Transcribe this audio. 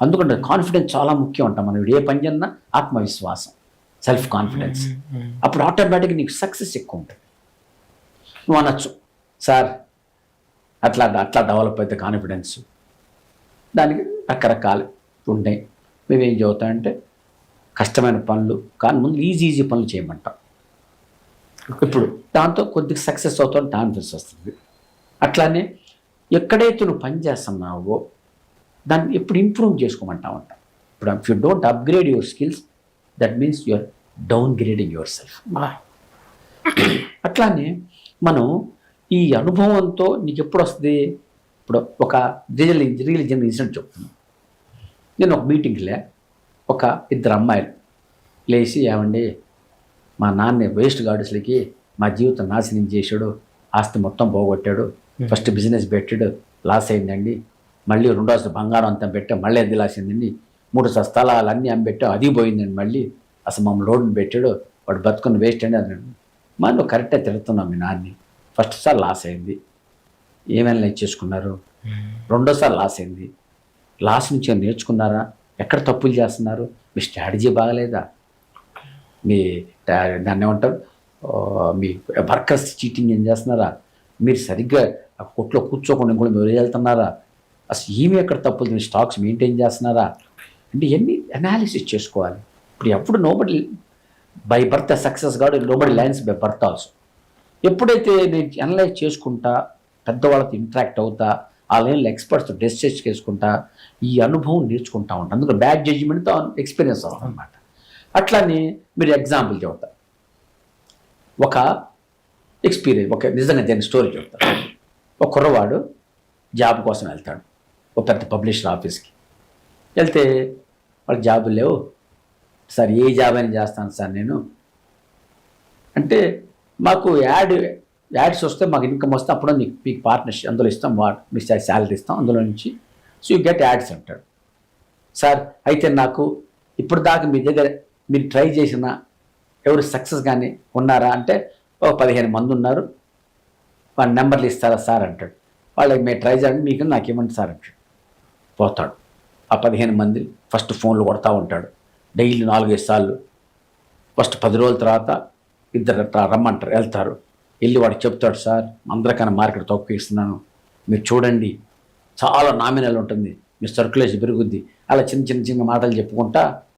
అందుకంటే కాన్ఫిడెన్స్ చాలా ముఖ్యం అంట. మనం ఏ పని చేసినా ఆత్మవిశ్వాసం, సెల్ఫ్ కాన్ఫిడెన్స్. అప్పుడు ఆటోమేటిక్గా నీకు సక్సెస్ ఎక్కువ ఉంటుంది. నువ్వు అనొచ్చు, సార్ అట్లా అట్లా డెవలప్ అయితే కాన్ఫిడెన్స్. దానికి రకరకాలు ఉంటాయి. మేమేం చదువుతామంటే కష్టమైన పనులు కానీ ముందు ఈజీ పనులు చేయమంటాం. ఇప్పుడు దాంతో కొద్దిగా సక్సెస్ అవుతావు, కాన్ఫిడెన్స్ వస్తుంది. అట్లానే ఎక్కడైతే నువ్వు పని చేస్తున్నావో దాన్ని ఎప్పుడు ఇంప్రూవ్ చేసుకోమంటామంట. ఇప్పుడు if you don't upgrade your skills, that means you are downgrading yourself. అట్లానే మనం ఈ అనుభవంతో నీకు ఎప్పుడు వస్తుంది? ఇప్పుడు ఒక రిలీజియన్ ఇన్సిడెంట్ చెప్తున్నాను. నేను ఒక మీటింగ్లో ఒక ఇద్దరు అమ్మాయిలు లేచి, ఏమండి మా నాన్న వేస్ట్ గార్డెస్లకి మా జీవితం నాశనం చేశాడు, ఆస్తి మొత్తం పోగొట్టాడు, ఫస్ట్ బిజినెస్ పెట్టాడు, లాస్ అయిందండి, మళ్ళీ రెండోసారి బంగారం అంతా పెట్టా, మళ్ళీ అది లాస్ అయిందండి, 3 స్థలాలు అన్నీ అమ్మిపెట్టా, అది పోయిందండి, మళ్ళీ అసలు మమ్మల్ని రోడ్డుని పెట్టాడు, వాడు బతుకుని వేస్ట్ అండి అన్నాడు. మనం కరెక్టే తిడుతున్నాం మీ నాన్ని. ఫస్ట్ సారి లాస్ అయింది, ఏమైనా చేసుకున్నారు, రెండోసారి లాస్ అయింది, లాస్ నుంచి నేర్చుకున్నారా, ఎక్కడ తప్పులు చేస్తున్నారు, మీ స్ట్రాటజీ బాగలేదా, మీ దాన్ని ఏమంటారు, మీ వర్కర్స్ చీటింగ్ ఏం చేస్తున్నారా, మీరు సరిగ్గా ఆ కొట్లో కూర్చోకుండా ఇంకోటి మీరు వెళ్తున్నారా, అసలు ఏమి ఎక్కడ తప్పులు, మీ స్టాక్స్ మెయింటైన్ చేస్తున్నారా అంటే ఇవన్నీ అనాలిసిస్ చేసుకోవాలి. ఇప్పుడు ఎప్పుడు నోబడి బై బర్త్ సక్సెస్ కాదు, nobody lines by birth also. ఎప్పుడైతే నేను అనలైజ్ చేసుకుంటా, పెద్దవాళ్ళతో ఇంటరాక్ట్ అవుతా, ఆ లైన్లో ఎక్స్పర్ట్స్తో డిస్కస్ చేసుకుంటా, ఈ అనుభవం నేర్చుకుంటా ఉంటాను. అందులో బ్యాడ్ జడ్జిమెంట్తో ఎక్స్పీరియన్స్ అవుతుంది అనమాట. అట్లానే మీరు ఎగ్జాంపుల్ చెబుతారు, ఒక ఎక్స్పీరియన్స్, ఒక నిజంగా దాని స్టోరీ చెప్తారు. ఒక కుర్రవాడు జాబ్ కోసం వెళ్తాడు ఒక పెద్ద పబ్లిషర్ ఆఫీస్కి. వెళ్తే వాళ్ళకి జాబులు లేవు సార్, ఏ జాబ్ అయినా చేస్తాను సార్ నేను అంటే, మాకు యాడ్స్ వస్తే మాకు ఇన్కమ్ వస్తే అప్పుడు మీకు పార్ట్నర్షిప్ అందులో ఇస్తాం, మీకు శాలరీ ఇస్తాం అందులో నుంచి, సో యూ గెట్ యాడ్స్ అంటాడు. సార్ అయితే నాకు ఇప్పుడు దాకా మీ దగ్గర మీరు ట్రై చేసిన ఎవరు సక్సెస్ కానీ ఉన్నారా అంటే, ఓ 15 మంది ఉన్నారు, వాళ్ళ నెంబర్లు ఇస్తారా సార్ అంటాడు. వాళ్ళకి మేము ట్రై చేయండి, మీకు నాకేమంటే సార్ అంటాడు. పోతాడు. ఆ 15 మంది ఫస్ట్ ఫోన్లు కొడతా ఉంటాడు, డైలీ 4-5 సార్లు. ఫస్ట్ 10 రోజుల తర్వాత ఇద్దరు రమ్మంటారు, వెళ్తారు. వెళ్ళి వాడికి చెప్తాడు, సార్ అందరికన్నా మార్కెట్ తక్కువ ఇస్తున్నాను, మీరు చూడండి, చాలా నామినల్ ఉంటుంది, మీ సర్క్యులేషన్ పెరుగుద్ది. అలా చిన్న చిన్న చిన్న మాటలు చెప్పుకుంటా